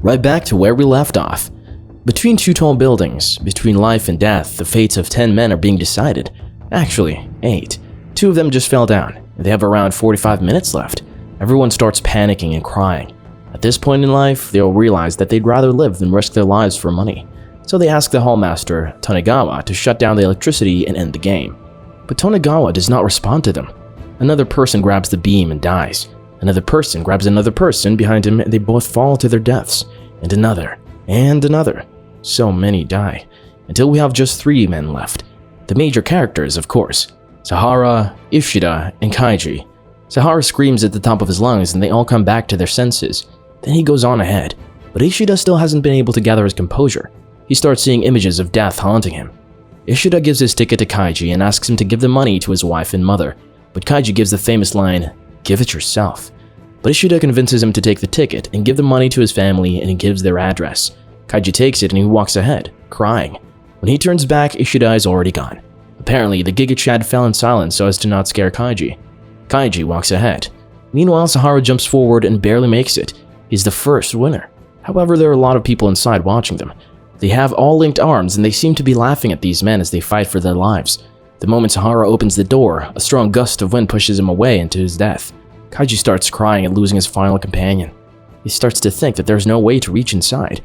Right back to where we left off. Between two tall buildings, between life and death, the fates of 10 men are being decided. Actually, 8. 2 of them just fell down, and they have around 45 minutes left. Everyone starts panicking and crying. At this point in life, they'll realize that they'd rather live than risk their lives for money. So they ask the hallmaster, Tonegawa, to shut down the electricity and end the game. But Tonegawa does not respond to them. Another person grabs the beam and dies. Another person grabs another person behind him and they both fall to their deaths. And another. And another. So many die. Until we have just 3 men left. The major characters, of course. Sahara, Ishida, and Kaiji. Sahara screams at the top of his lungs and they all come back to their senses. Then he goes on ahead. But Ishida still hasn't been able to gather his composure. He starts seeing images of death haunting him. Ishida gives his ticket to Kaiji and asks him to give the money to his wife and mother. But Kaiji gives the famous line, "Give it yourself." But Ishida convinces him to take the ticket and give the money to his family and he gives their address. Kaiji takes it and he walks ahead, crying. When he turns back, Ishida is already gone. Apparently, the Giga Chad fell in silence so as to not scare Kaiji. Kaiji walks ahead. Meanwhile, Sahara jumps forward and barely makes it. He's the first winner. However, there are a lot of people inside watching them. They have all linked arms and they seem to be laughing at these men as they fight for their lives. The moment Sahara opens the door, a strong gust of wind pushes him away into his death. Kaiji starts crying at losing his final companion. He starts to think that there's no way to reach inside.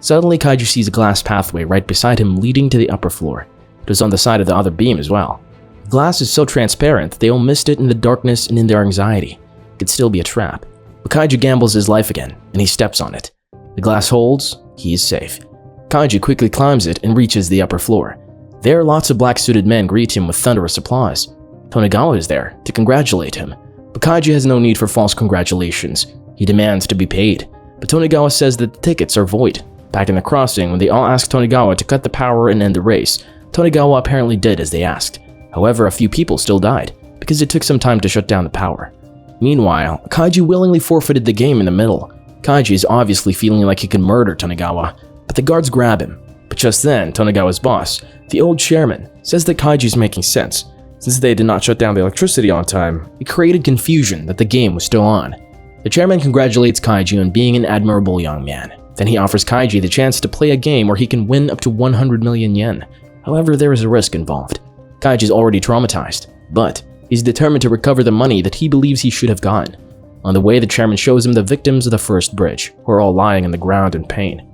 Suddenly, Kaiji sees a glass pathway right beside him leading to the upper floor. It was on the side of the other beam as well. The glass is so transparent that they all missed it in the darkness and in their anxiety. It could still be a trap. But Kaiji gambles his life again, and he steps on it. The glass holds, he is safe. Kaiji quickly climbs it and reaches the upper floor. There, lots of black-suited men greet him with thunderous applause. Tonegawa is there to congratulate him. But Kaiji has no need for false congratulations. He demands to be paid. But Tonegawa says that the tickets are void. Back in the crossing, when they all ask Tonegawa to cut the power and end the race, Tonegawa apparently did as they asked. However, a few people still died, because it took some time to shut down the power. Meanwhile, Kaiji willingly forfeited the game in the middle. Kaiji is obviously feeling like he can murder Tonegawa, but the guards grab him. But just then, Tonegawa's boss, the old chairman, says that Kaiji's making sense. Since they did not shut down the electricity on time, it created confusion that the game was still on. The chairman congratulates Kaiji on being an admirable young man. Then he offers Kaiji the chance to play a game where he can win up to 100 million yen. However, there is a risk involved. Kaiji's already traumatized, but he's determined to recover the money that he believes he should have gotten. On the way, the chairman shows him the victims of the first bridge, who are all lying on the ground in pain.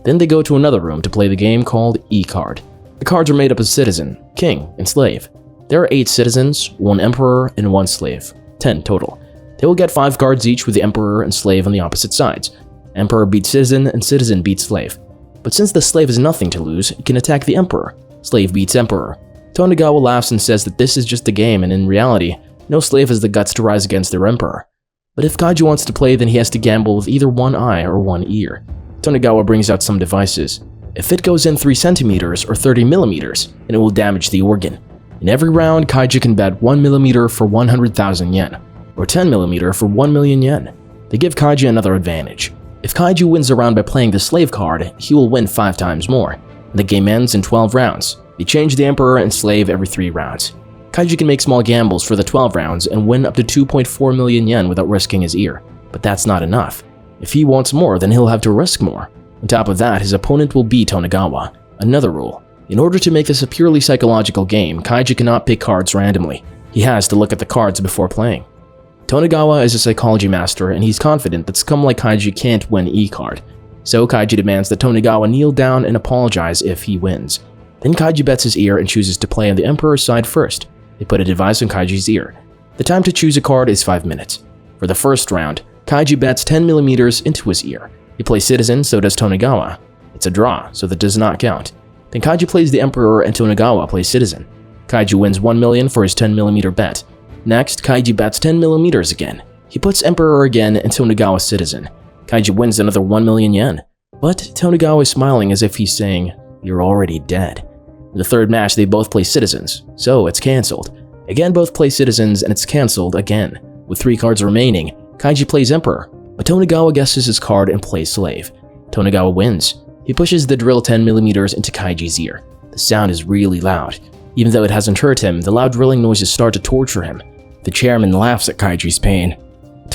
Then they go to another room to play the game called E-Card. The cards are made up of citizen, king, and slave. There are 8 citizens, 1 emperor, and 1 slave. 10 total. They will get 5 cards each with the emperor and slave on the opposite sides. Emperor beats citizen and citizen beats slave. But since the slave has nothing to lose, he can attack the emperor. Slave beats emperor. Tonegawa laughs and says that this is just a game and in reality, no slave has the guts to rise against their emperor. But if Kaiji wants to play, then he has to gamble with either 1 eye or 1 ear. Tonegawa brings out some devices. If it goes in 3 centimeters or 30 millimeters, then it will damage the organ. In every round, Kaiji can bet 1 millimeter for 100,000 yen, or 10 millimeter for 1 million yen. They give Kaiji another advantage. If Kaiji wins a round by playing the slave card, he will win 5 times more. The game ends in 12 rounds. They change the emperor and slave every 3 rounds. Kaiji can make small gambles for the 12 rounds and win up to 2.4 million yen without risking his ear. But that's not enough. If he wants more, then he'll have to risk more. On top of that, his opponent will be Tonegawa. Another rule. In order to make this a purely psychological game, Kaiji cannot pick cards randomly. He has to look at the cards before playing. Tonegawa is a psychology master and he's confident that scum like Kaiji can't win E-Card. So Kaiji demands that Tonegawa kneel down and apologize if he wins. Then Kaiji bets his ear and chooses to play on the emperor's side first. They put a device on Kaiji's ear. The time to choose a card is 5 minutes. For the first round, Kaiji bets 10 millimeters into his ear. He plays citizen, so does Tonegawa. It's a draw, so that does not count. Then Kaiji plays the emperor and Tonegawa plays citizen. Kaiji wins 1 million for his 10 millimeter bet. Next, Kaiji bets 10 millimeters again. He puts emperor again and Tonegawa citizen. Kaiji wins another 1 million yen. But Tonegawa is smiling as if he's saying, "You're already dead." In the third match, they both play citizens, so it's cancelled. Again, both play citizens and it's cancelled again. With 3 cards remaining, Kaiji plays emperor, but Tonegawa guesses his card and plays slave. Tonegawa wins. He pushes the drill 10 millimeters into Kaiji's ear. The sound is really loud. Even though it hasn't hurt him, the loud drilling noises start to torture him. The chairman laughs at Kaiji's pain.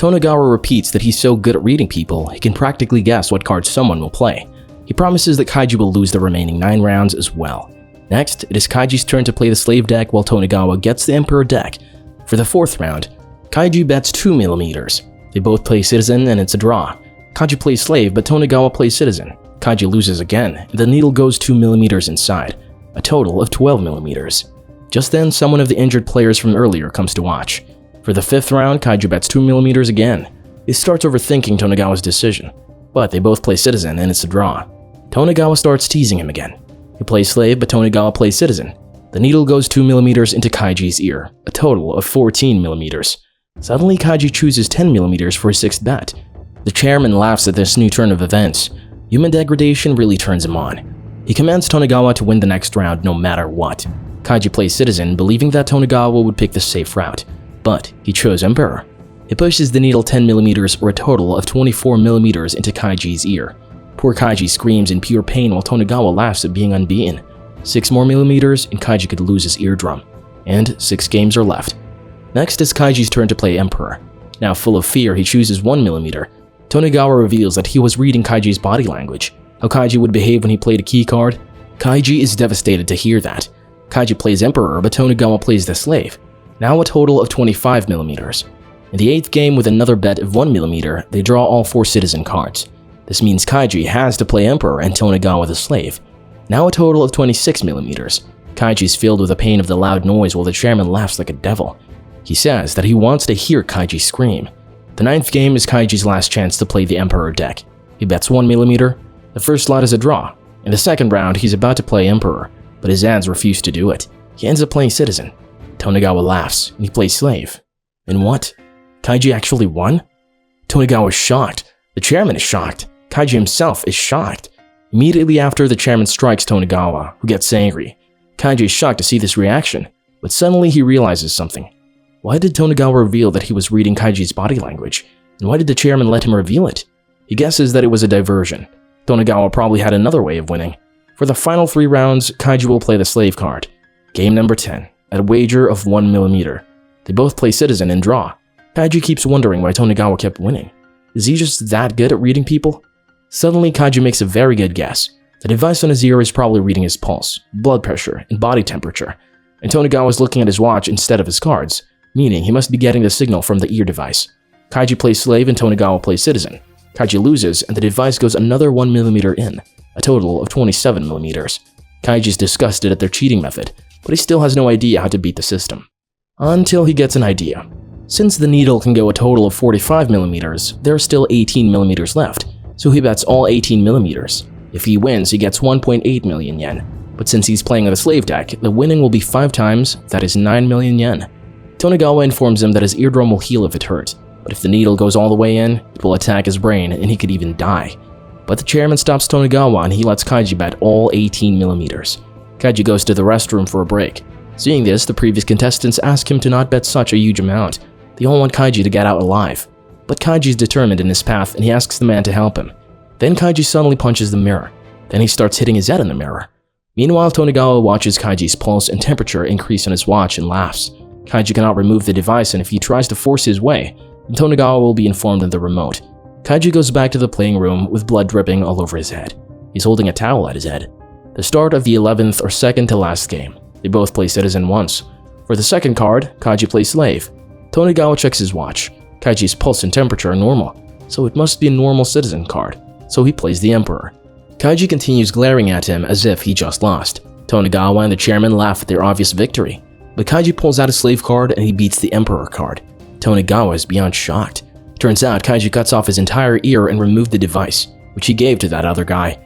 Tonegawa repeats that he's so good at reading people, he can practically guess what cards someone will play. He promises that Kaiji will lose the remaining 9 rounds as well. Next, it is Kaiji's turn to play the slave deck while Tonegawa gets the Emperor deck. For the 4th round, Kaiji bets 2mm. They both play citizen and it's a draw. Kaiji plays slave, but Tonegawa plays citizen. Kaiji loses again, and the needle goes 2mm inside, a total of 12mm. Just then, someone of the injured players from earlier comes to watch. For the 5th round, Kaiji bets 2mm again. He starts overthinking Tonegawa's decision, but they both play citizen and it's a draw. Tonegawa starts teasing him again. He plays slave, but Tonegawa plays citizen. The needle goes 2mm into Kaiji's ear, a total of 14mm. Suddenly, Kaiji chooses 10mm for his 6th bet. The chairman laughs at this new turn of events. Human degradation really turns him on. He commands Tonegawa to win the next round no matter what. Kaiji plays citizen, believing that Tonegawa would pick the safe route, but he chose Emperor. He pushes the needle 10mm or a total of 24mm into Kaiji's ear. Poor Kaiji screams in pure pain while Tonegawa laughs at being unbeaten. 6 more millimeters and Kaiji could lose his eardrum. And 6 games are left. Next is Kaiji's turn to play Emperor. Now full of fear, he chooses 1mm. Tonegawa reveals that he was reading Kaiji's body language, how Kaiji would behave when he played a key card. Kaiji is devastated to hear that. Kaiji plays Emperor, but Tonegawa plays the slave. Now a total of 25mm. In the 8th game with another bet of 1mm, they draw all 4 citizen cards. This means Kaiji has to play Emperor and Tonegawa the slave. Now a total of 26mm. Kaiji is filled with the pain of the loud noise while the chairman laughs like a devil. He says that he wants to hear Kaiji scream. The 9th game is Kaiji's last chance to play the Emperor deck. He bets 1mm. The first slot is a draw. In the 2nd round, he's about to play Emperor, but his hands refuse to do it. He ends up playing citizen. Tonegawa laughs, and he plays slave. And what? Kaiji actually won? Tonegawa is shocked. The chairman is shocked. Kaiji himself is shocked. Immediately after, the chairman strikes Tonegawa, who gets angry. Kaiji is shocked to see this reaction, but suddenly he realizes something. Why did Tonegawa reveal that he was reading Kaiji's body language? And why did the chairman let him reveal it? He guesses that it was a diversion. Tonegawa probably had another way of winning. For the final 3 rounds, Kaiji will play the slave card. Game number 10, at a wager of 1mm. They both play citizen and draw. Kaiji keeps wondering why Tonegawa kept winning. Is he just that good at reading people? Suddenly, Kaiji makes a very good guess. The device on his ear is probably reading his pulse, blood pressure, and body temperature. And Tonegawa is looking at his watch instead of his cards, meaning he must be getting the signal from the ear device. Kaiji plays slave and Tonegawa plays citizen. Kaiji loses and the device goes another 1mm in, a total of 27mm. Kaiji is disgusted at their cheating method, but he still has no idea how to beat the system. Until he gets an idea. Since the needle can go a total of 45mm, there are still 18mm left, so he bets all 18mm. If he wins, he gets 1.8 million yen, but since he's playing on the slave deck, the winning will be 5 times, that is 9 million yen. Tonegawa informs him that his eardrum will heal if it hurts, but if the needle goes all the way in, it will attack his brain and he could even die. But the chairman stops Tonegawa and he lets Kaiji bet all 18mm. Kaiji goes to the restroom for a break. Seeing this, the previous contestants ask him to not bet such a huge amount. They all want Kaiji to get out alive. But Kaiji is determined in his path and he asks the man to help him. Then Kaiji suddenly punches the mirror. Then he starts hitting his head in the mirror. Meanwhile, Tonegawa watches Kaiji's pulse and temperature increase on his watch and laughs. Kaiji cannot remove the device, and if he tries to force his way, then Tonegawa will be informed on the remote. Kaiji goes back to the playing room with blood dripping all over his head. He's holding a towel at his head. The start of the 11th or second to last game. They both play citizen once. For the 2nd card, Kaiji plays slave. Tonegawa checks his watch. Kaiji's pulse and temperature are normal, so it must be a normal citizen card, so he plays the Emperor. Kaiji continues glaring at him as if he just lost. Tonegawa and the chairman laugh at their obvious victory. But Kaiji pulls out a slave card and he beats the Emperor card. Tonegawa is beyond shocked. Turns out Kaiji cuts off his entire ear and removed the device, which he gave to that other guy.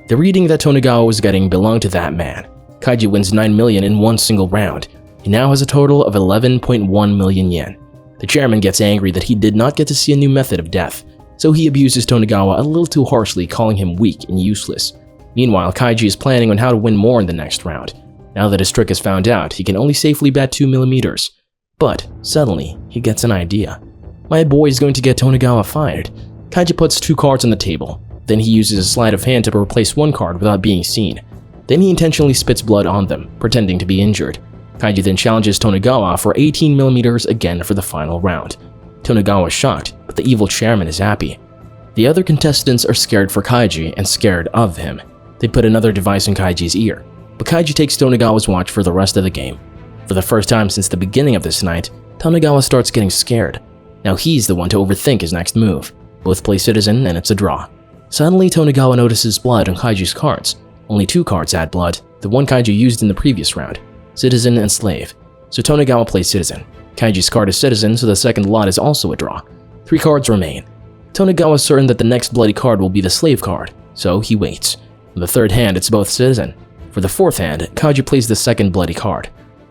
The reading that Tonegawa was getting belonged to that man. Kaiji wins 9 million in one single round. He now has a total of 11.1 million yen. The chairman gets angry that he did not get to see a new method of death, so he abuses Tonegawa a little too harshly, calling him weak and useless. Meanwhile, Kaiji is planning on how to win more in the next round. Now that his trick is found out, he can only safely bet 2mm. But suddenly, he gets an idea. My boy is going to get Tonegawa fired. Kaiji puts 2 cards on the table. Then he uses a sleight of hand to replace 1 card without being seen. Then he intentionally spits blood on them, pretending to be injured. Kaiji then challenges Tonegawa for 18mm again for the final round. Tonegawa is shocked, but the evil chairman is happy. The other contestants are scared for Kaiji and scared of him. They put another device in Kaiji's ear, but Kaiji takes Tonegawa's watch for the rest of the game. For the first time since the beginning of this night, Tonegawa starts getting scared. Now he's the one to overthink his next move. Both play citizen and it's a draw. Suddenly, Tonegawa notices blood on Kaiji's cards. Only 2 cards had blood, the one Kaiji used in the previous round, citizen and slave. So Tonegawa plays citizen. Kaiji's card is citizen, so the second lot is also a draw. 3 cards remain. Tonegawa is certain that the next bloody card will be the slave card, so he waits. In the third hand, it's both citizen. For the fourth hand, Kaiji plays the second bloody card.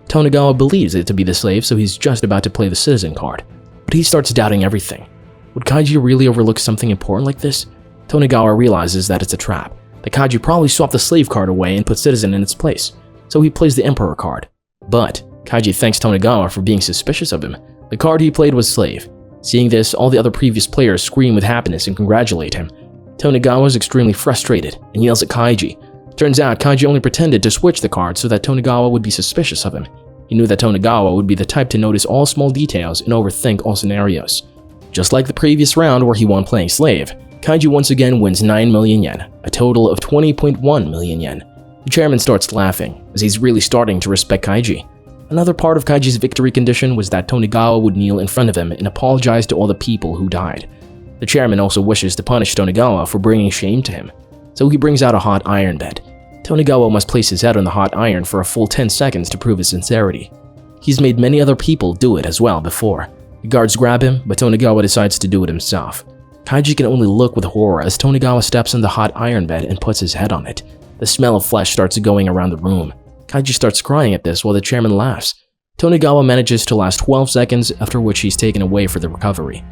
Tonegawa believes it to be the slave, so he's just about to play the citizen card. But he starts doubting everything. Would Kaiji really overlook something important like this? Tonegawa realizes that it's a trap, that Kaiji probably swapped the slave card away and put citizen in its place, so he plays the emperor card. But Kaiji thanks Tonegawa for being suspicious of him. The card he played was slave. Seeing this, all the other previous players scream with happiness and congratulate him. Tonegawa is extremely frustrated and yells at Kaiji. Turns out Kaiji only pretended to switch the card so that Tonegawa would be suspicious of him. He knew that Tonegawa would be the type to notice all small details and overthink all scenarios. Just like the previous round where he won playing slave, Kaiji once again wins 9 million yen, a total of 20.1 million yen. The chairman starts laughing, as he's really starting to respect Kaiji. Another part of Kaiji's victory condition was that Tonegawa would kneel in front of him and apologize to all the people who died. The chairman also wishes to punish Tonegawa for bringing shame to him, so he brings out a hot iron bed. Tonegawa must place his head on the hot iron for a full 10 seconds to prove his sincerity. He's made many other people do it as well before. The guards grab him, but Tonegawa decides to do it himself. Kaiji can only look with horror as Tonegawa steps on the hot iron bed and puts his head on it. The smell of flesh starts going around the room. Kaiji starts crying at this while the chairman laughs. Tonegawa manages to last 12 seconds, after which he's taken away for the recovery.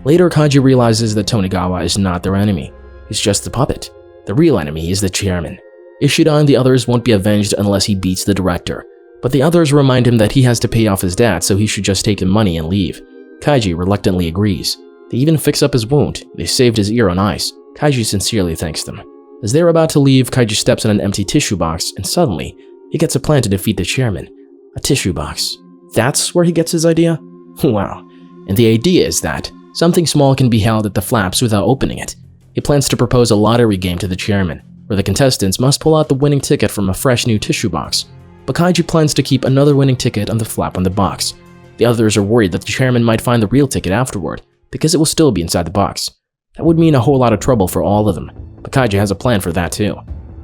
Later, Kaiji realizes that Tonegawa is not their enemy. He's just the puppet. The real enemy is the chairman. Ishida and the others won't be avenged unless he beats the director, but the others remind him that he has to pay off his debt, so he should just take the money and leave. Kaiji reluctantly agrees. They even fix up his wound. They saved his ear on ice. Kaiji sincerely thanks them. As they're about to leave, Kaiji steps on an empty tissue box, and suddenly, he gets a plan to defeat the chairman. A tissue box. That's where he gets his idea? Wow. And the idea is that something small can be held at the flaps without opening it. He plans to propose a lottery game to the chairman, where the contestants must pull out the winning ticket from a fresh new tissue box. But Kaiji plans to keep another winning ticket on the flap on the box. The others are worried that the chairman might find the real ticket afterward, because it will still be inside the box. That would mean a whole lot of trouble for all of them, but Kaiji has a plan for that too.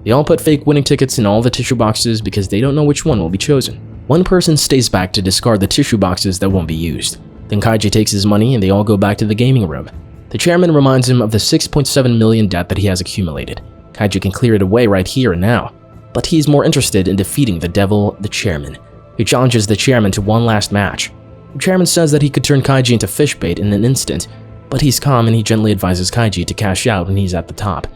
They all put fake winning tickets in all the tissue boxes because they don't know which one will be chosen. One person stays back to discard the tissue boxes that won't be used. Then Kaiji takes his money and they all go back to the gaming room. The chairman reminds him of the 6.7 million debt that he has accumulated. Kaiji can clear it away right here and now, but he's more interested in defeating the devil, the chairman. He challenges the chairman to one last match. The chairman says that he could turn Kaiji into fish bait in an instant, but he's calm and he gently advises Kaiji to cash out when he's at the top.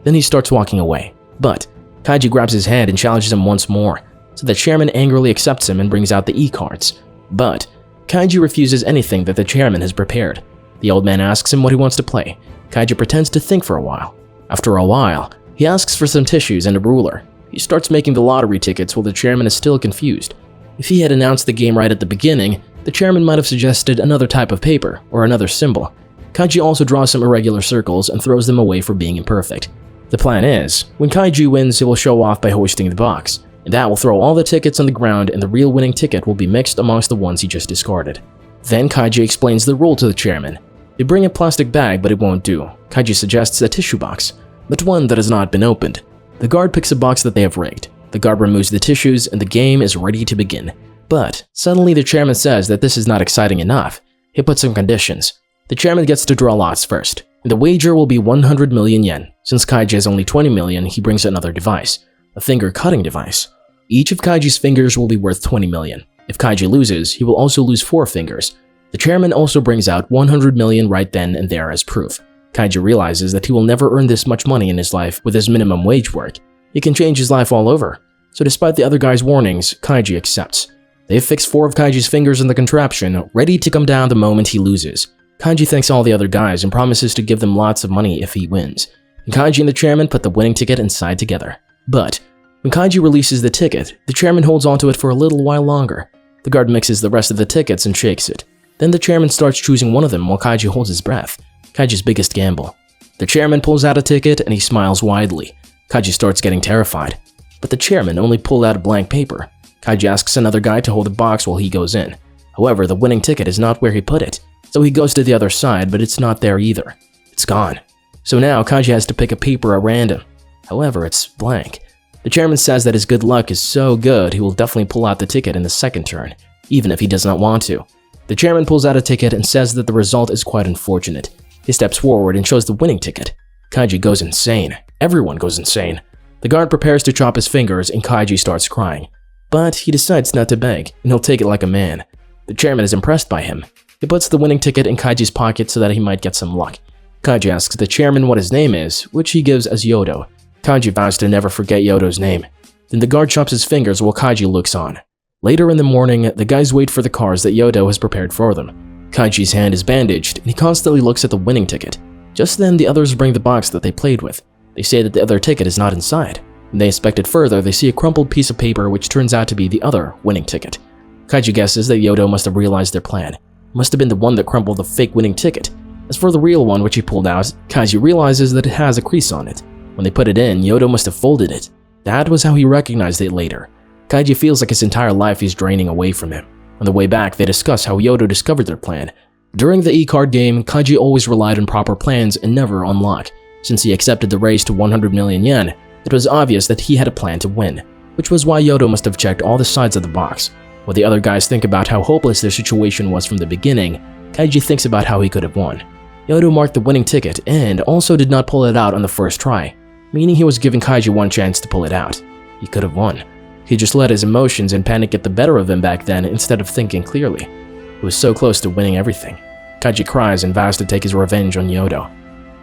Then he starts walking away, but Kaiji grabs his hand and challenges him once more, so the chairman angrily accepts him and brings out the e-cards. But Kaiji refuses anything that the chairman has prepared. The old man asks him what he wants to play. Kaiji pretends to think for a while. After a while, he asks for some tissues and a ruler. He starts making the lottery tickets while the chairman is still confused. If he had announced the game right at the beginning, the chairman might have suggested another type of paper or another symbol. Kaiji also draws some irregular circles and throws them away for being imperfect. The plan is, when Kaiji wins, he will show off by hoisting the box, and that will throw all the tickets on the ground and the real winning ticket will be mixed amongst the ones he just discarded. Then Kaiji explains the rule to the chairman. They bring a plastic bag, but it won't do. Kaiji suggests a tissue box, but one that has not been opened. The guard picks a box that they have rigged. The guard removes the tissues and the game is ready to begin. But suddenly the chairman says that this is not exciting enough. He puts some conditions. The chairman gets to draw lots first, and the wager will be 100 million yen. Since Kaiji has only 20 million, he brings another device, a finger-cutting device. Each of Kaiji's fingers will be worth 20 million. If Kaiji loses, he will also lose 4 fingers. The chairman also brings out 100 million right then and there as proof. Kaiji realizes that he will never earn this much money in his life with his minimum wage work. He can change his life all over. So despite the other guy's warnings, Kaiji accepts. They fix 4 of Kaiji's fingers in the contraption, ready to come down the moment he loses. Kaiji thanks all the other guys and promises to give them lots of money if he wins. And Kaiji and the chairman put the winning ticket inside together. But when Kaiji releases the ticket, the chairman holds onto it for a little while longer. The guard mixes the rest of the tickets and shakes it. Then the chairman starts choosing one of them while Kaiji holds his breath. Kaiji's biggest gamble. The chairman pulls out a ticket and he smiles widely. Kaiji starts getting terrified. But the chairman only pulled out a blank paper. Kaiji asks another guy to hold the box while he goes in. However, the winning ticket is not where he put it. So he goes to the other side, but it's not there either. It's gone. So now Kaiji has to pick a paper at random. However, it's blank. The chairman says that his good luck is so good he will definitely pull out the ticket in the second turn, even if he does not want to. The chairman pulls out a ticket and says that the result is quite unfortunate. He steps forward and shows the winning ticket. Kaiji goes insane. Everyone goes insane. The guard prepares to chop his fingers and Kaiji starts crying. But he decides not to beg, and he'll take it like a man. The chairman is impressed by him. He puts the winning ticket in Kaiji's pocket so that he might get some luck. Kaiji asks the chairman what his name is, which he gives as Yodo. Kaiji vows to never forget Yodo's name. Then the guard chops his fingers while Kaiji looks on. Later in the morning, the guys wait for the cars that Yodo has prepared for them. Kaiji's hand is bandaged, and he constantly looks at the winning ticket. Just then, the others bring the box that they played with. They say that the other ticket is not inside. When they inspect it further, they see a crumpled piece of paper which turns out to be the other winning ticket. Kaiji guesses that Yodo must have realized their plan. It must have been the one that crumpled the fake winning ticket. As for the real one which he pulled out, Kaiji realizes that it has a crease on it. When they put it in, Yodo must have folded it. That was how he recognized it later. Kaiji feels like his entire life is draining away from him. On the way back, they discuss how Yodo discovered their plan. During the e-card game, Kaiji always relied on proper plans and never on luck. Since he accepted the raise to 100 million yen, it was obvious that he had a plan to win, which was why Yodo must have checked all the sides of the box. While the other guys think about how hopeless their situation was from the beginning, Kaiji thinks about how he could have won. Yodo marked the winning ticket and also did not pull it out on the first try, meaning he was giving Kaiji one chance to pull it out. He could have won. He just let his emotions and panic get the better of him back then instead of thinking clearly. He was so close to winning everything. Kaiji cries and vows to take his revenge on Yodo.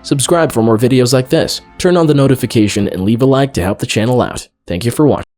Subscribe for more videos like this, turn on the notification, and leave a like to help the channel out. Thank you for watching.